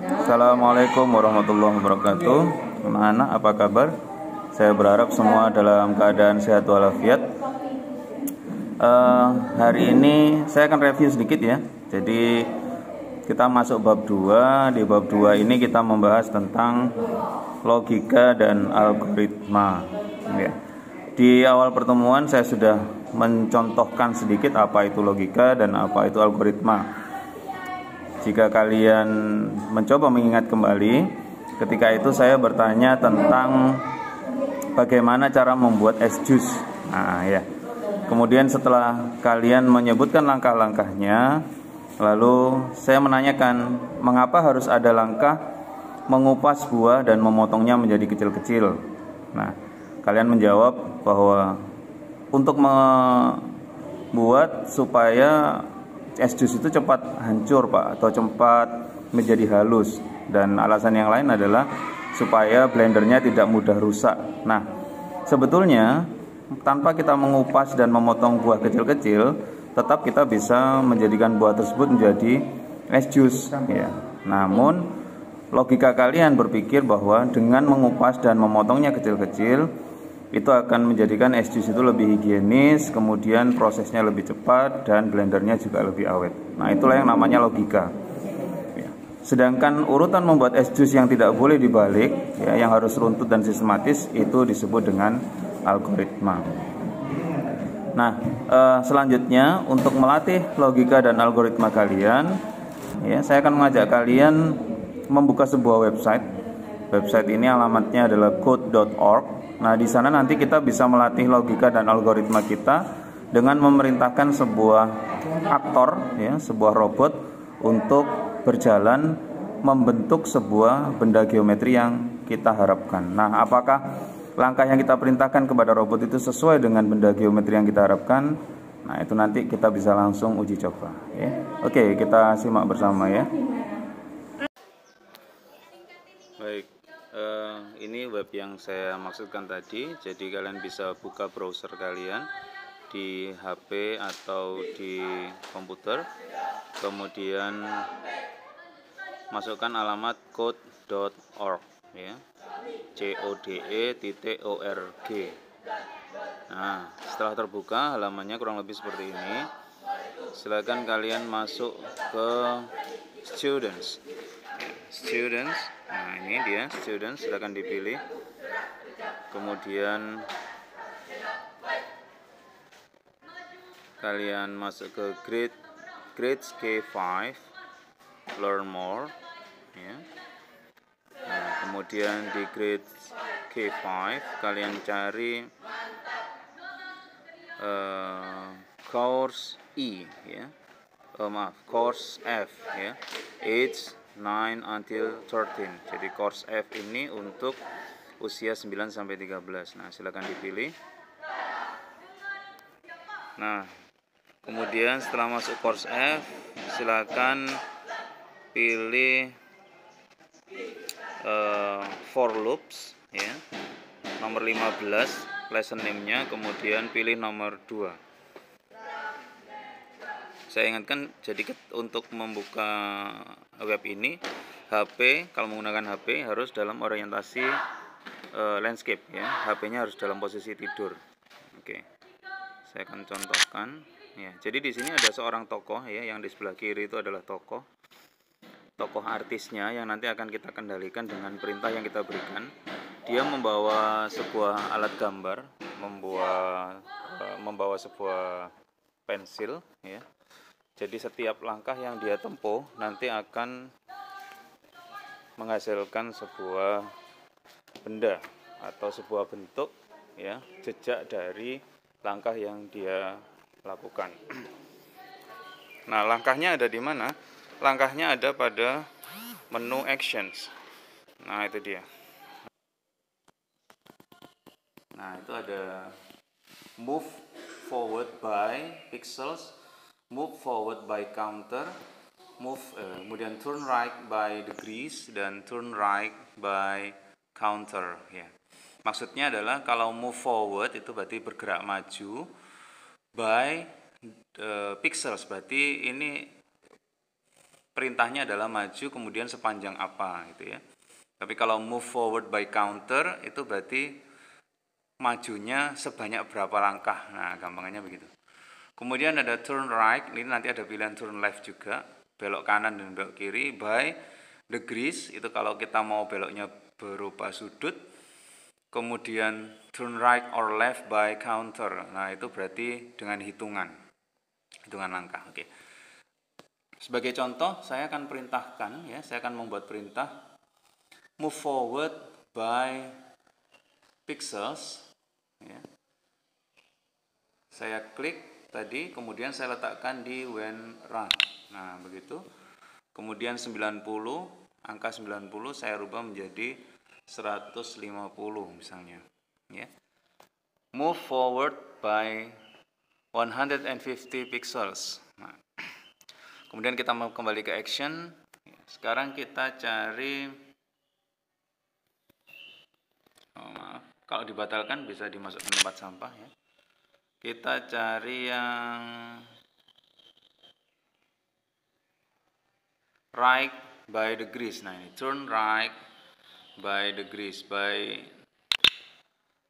Assalamualaikum warahmatullahi wabarakatuh. Anak-anak, apa kabar? Saya berharap semua dalam keadaan sehat walafiat. Hari ini saya akan review sedikit ya. Jadi kita masuk bab 2. Di bab 2 ini kita membahas tentang logika dan algoritma ya. Di awal pertemuan saya sudah mencontohkan sedikit apa itu logika dan apa itu algoritma. Jika kalian mencoba mengingat kembali, ketika itu saya bertanya tentang bagaimana cara membuat es jus. Nah, ya. Kemudian setelah kalian menyebutkan langkah-langkahnya, lalu saya menanyakan mengapa harus ada langkah mengupas buah dan memotongnya menjadi kecil-kecil. Nah, kalian menjawab bahwa untuk membuat supaya es jus itu cepat hancur Pak, atau cepat menjadi halus, dan alasan yang lain adalah supaya blendernya tidak mudah rusak. Nah, sebetulnya tanpa kita mengupas dan memotong buah kecil-kecil, tetap kita bisa menjadikan buah tersebut menjadi es jus ya. Namun logika kalian berpikir bahwa dengan mengupas dan memotongnya kecil-kecil itu akan menjadikan es jus itu lebih higienis, kemudian prosesnya lebih cepat, dan blendernya juga lebih awet. Nah, itulah yang namanya logika ya. Sedangkan urutan membuat es jus yang tidak boleh dibalik ya, yang harus runtut dan sistematis, itu disebut dengan algoritma. Nah, selanjutnya untuk melatih logika dan algoritma kalian ya, saya akan mengajak kalian membuka sebuah website. Website ini alamatnya adalah code.org. Nah, di sana nanti kita bisa melatih logika dan algoritma kita dengan memerintahkan sebuah aktor ya, sebuah robot untuk berjalan membentuk sebuah benda geometri yang kita harapkan. Nah, apakah langkah yang kita perintahkan kepada robot itu sesuai dengan benda geometri yang kita harapkan? Nah, itu nanti kita bisa langsung uji coba ya. Oke, kita simak bersama ya. Baik, ini web yang saya maksudkan tadi. Jadi kalian bisa buka browser kalian di HP atau di komputer, kemudian masukkan alamat code.org ya, code.org. Nah, setelah terbuka halamannya kurang lebih seperti ini. Silakan kalian masuk ke students. Nah, ini dia students, silakan dipilih. Kemudian kalian masuk ke grades K5, learn more ya. Nah, kemudian di grades K5 kalian cari course E ya. Course F ya. Age 9 until 13. Jadi course F ini untuk usia 9 sampai 13. Nah, silakan dipilih. Nah, kemudian setelah masuk course F, silakan pilih for loops ya. Nomor 15 lesson name-nya, kemudian pilih nomor 2. Saya ingatkan, jadi untuk membuka web ini HP, kalau menggunakan HP harus dalam orientasi landscape ya. HP-nya harus dalam posisi tidur. Oke. Saya akan contohkan ya. Jadi di sini ada seorang tokoh ya, yang di sebelah kiri itu adalah tokoh artisnya yang nanti akan kita kendalikan dengan perintah yang kita berikan. Dia membawa sebuah alat gambar, membawa sebuah pensil ya. Jadi setiap langkah yang dia tempuh nanti akan menghasilkan sebuah benda atau sebuah bentuk ya, jejak dari langkah yang dia lakukan. Nah, langkahnya ada di mana? Langkahnya ada pada menu actions. Nah, itu dia. Nah, itu ada move forward by pixels, move forward by counter, kemudian turn right by degrees, dan turn right by counter ya. Maksudnya adalah kalau move forward itu berarti bergerak maju, by pixels berarti ini perintahnya adalah maju kemudian sepanjang apa gitu ya. Tapi kalau move forward by counter itu berarti majunya sebanyak berapa langkah. Nah, gampangannya begitu. Kemudian ada turn right, ini nanti ada pilihan turn left juga, belok kanan dan belok kiri. By degrees, itu kalau kita mau beloknya berupa sudut. Kemudian turn right or left by counter. Nah, itu berarti dengan hitungan langkah. Oke. Sebagai contoh, saya akan perintahkan ya, saya akan membuat perintah move forward by pixels ya. Saya klik tadi, kemudian saya letakkan di when run. Nah, begitu. Kemudian 90, angka 90 saya rubah menjadi 150 misalnya, ya. Move forward by 150 pixels. Nah, kemudian kita mau kembali ke action. Sekarang kita cari, kalau dibatalkan bisa dimasukkan tempat sampah ya. Kita cari yang right by degrees. Nah, ini turn right by degrees by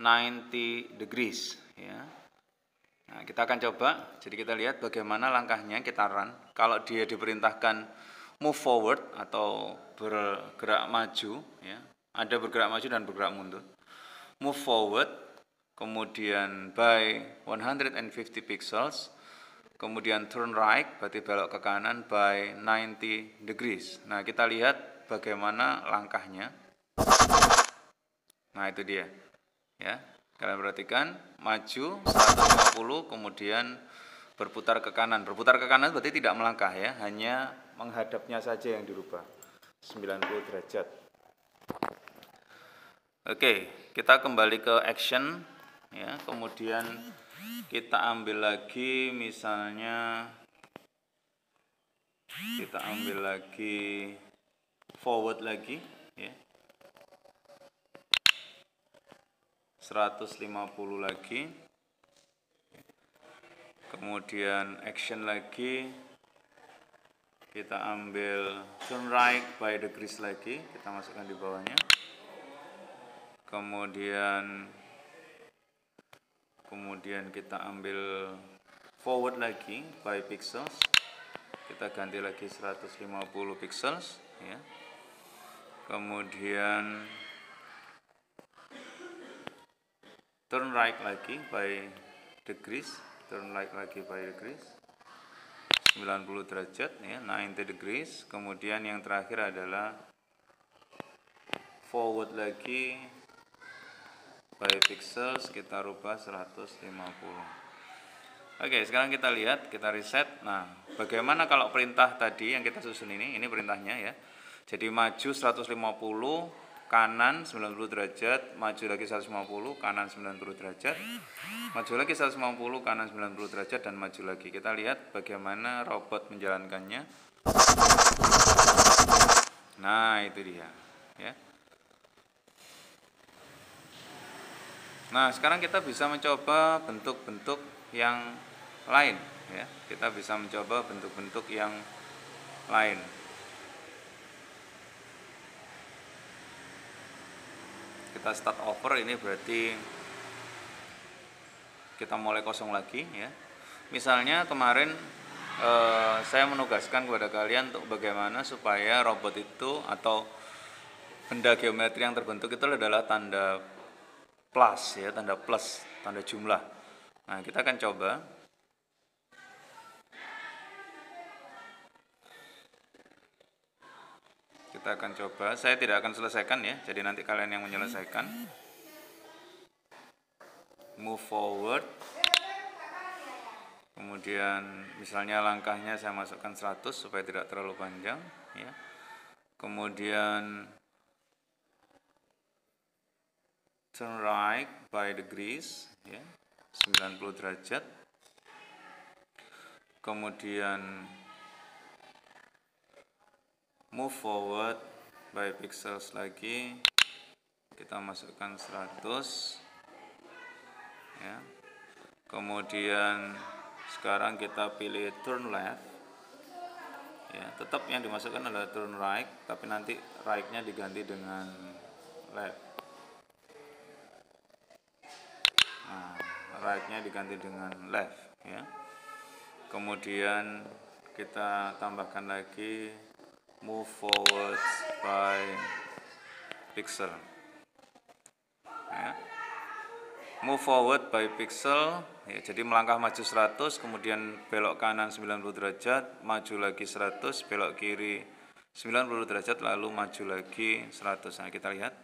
90 degrees ya. Nah, kita akan coba. Jadi kita lihat bagaimana langkahnya kita run. Kalau dia diperintahkan move forward atau bergerak maju ya. Ada bergerak maju dan bergerak mundur. Move forward, kemudian by 150 pixels, kemudian turn right, berarti belok ke kanan by 90 degrees. Nah, kita lihat bagaimana langkahnya. Nah, itu dia. Ya, kalian perhatikan, maju 150, kemudian berputar ke kanan. Berputar ke kanan berarti tidak melangkah ya, hanya menghadapnya saja yang dirubah. 90 derajat. Oke, kita kembali ke action ya, kemudian kita ambil lagi misalnya forward lagi ya. 150 lagi. Kemudian action lagi. Kita ambil turn right by degrees lagi, kita masukkan di bawahnya. Kemudian kita ambil forward lagi by pixels. Kita ganti lagi 150 pixels ya. Kemudian turn right lagi by degrees, 90 derajat ya, 90 degrees. Kemudian yang terakhir adalah forward lagi by pixels, kita rubah 150. Oke, sekarang kita lihat, kita reset. Nah, bagaimana kalau perintah tadi yang kita susun ini perintahnya ya. Jadi maju 150, kanan 90 derajat, maju lagi 150, kanan 90 derajat, maju lagi 150, kanan 90 derajat, dan maju lagi. Kita lihat bagaimana robot menjalankannya. Nah, itu dia ya. Nah, sekarang kita bisa mencoba bentuk-bentuk yang lain ya. Kita bisa mencoba bentuk-bentuk yang lain. Kita start over, ini berarti kita mulai kosong lagi ya. Misalnya kemarin saya menugaskan kepada kalian untuk bagaimana supaya robot itu atau benda geometri yang terbentuk itu adalah tanda plus ya, tanda plus, tanda jumlah. Nah, kita akan coba. Saya tidak akan selesaikan ya, jadi nanti kalian yang menyelesaikan. Move forward. Kemudian misalnya langkahnya saya masukkan 100 supaya tidak terlalu panjang ya. Kemudian turn right by degrees ya, 90 derajat. Kemudian move forward by pixels lagi, kita masukkan 100 ya. Kemudian sekarang kita pilih turn left ya, tetap yang dimasukkan adalah turn right, tapi nanti right-nya diganti dengan left. Nah, right-nya diganti dengan left ya. Kemudian kita tambahkan lagi move forward by pixel ya. Move forward by pixel ya, jadi melangkah maju 100, kemudian belok kanan 90 derajat, maju lagi 100, belok kiri 90 derajat, lalu maju lagi 100. Nah, kita lihat.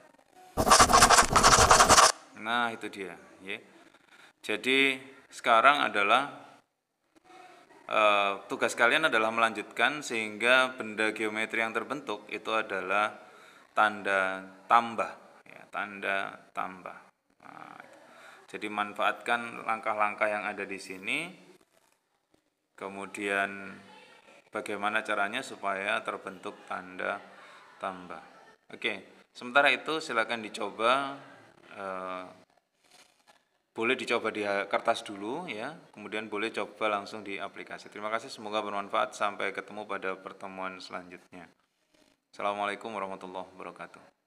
Nah, itu dia ya. Jadi sekarang adalah tugas kalian adalah melanjutkan sehingga benda geometri yang terbentuk itu adalah tanda tambah ya, tanda tambah. Nah, jadi manfaatkan langkah-langkah yang ada di sini. Kemudian bagaimana caranya supaya terbentuk tanda tambah. Oke, sementara itu silakan dicoba. Boleh dicoba di kertas dulu ya, kemudian boleh coba langsung di aplikasi. Terima kasih, semoga bermanfaat. Sampai ketemu pada pertemuan selanjutnya. Assalamualaikum warahmatullahi wabarakatuh.